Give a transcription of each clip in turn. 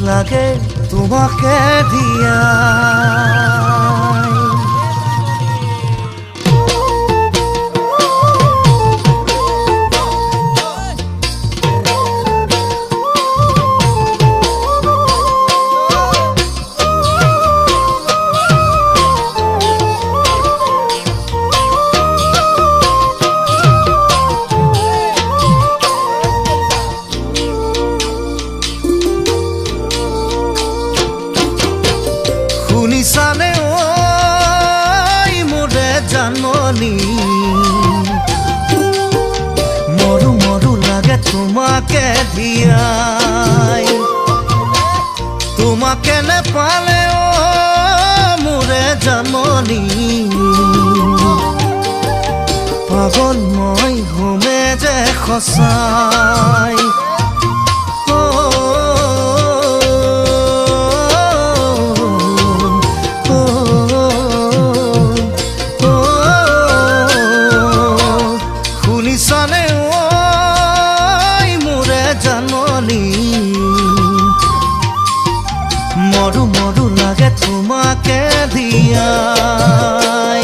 লাগে তোমাকে দিয়া শুনিছানে ঐ মোৰে জানমণি মৰু মৰু লাগে তোমাকে দিয়াই তোমাকে নেপালে মোৰে জানমণি পাগল মই হোমে যে সঁচাই শুনিছানে ঐ মোৰে জানমণি মৰু মৰু লাগে তোমাকে দিয়াই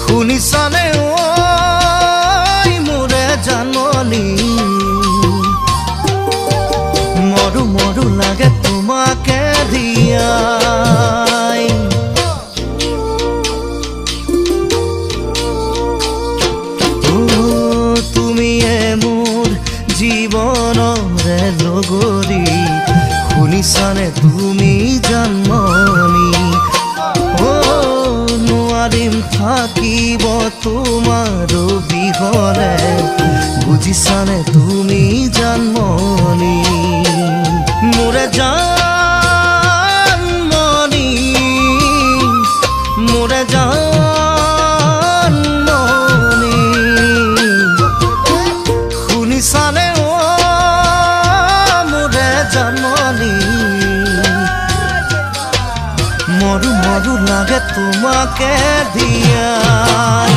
শুনিছানে ঐ মোৰে জানমণি মৰু মৰু লাগে তোমাকে দিয়াই তুমিয়ে মোৰ জীৱনৰে লগৰী শুনিছানে তুমি জানমণি নোৱাৰিম থাকিব তোমাৰ বিহনে বুজিছানে তুমি জানমণি মোৰে জানমণি মোৰে জানমণি শুনিছানে মোৰে জানমণি মৰু মৰু লাগে তোমাকে দিয়াই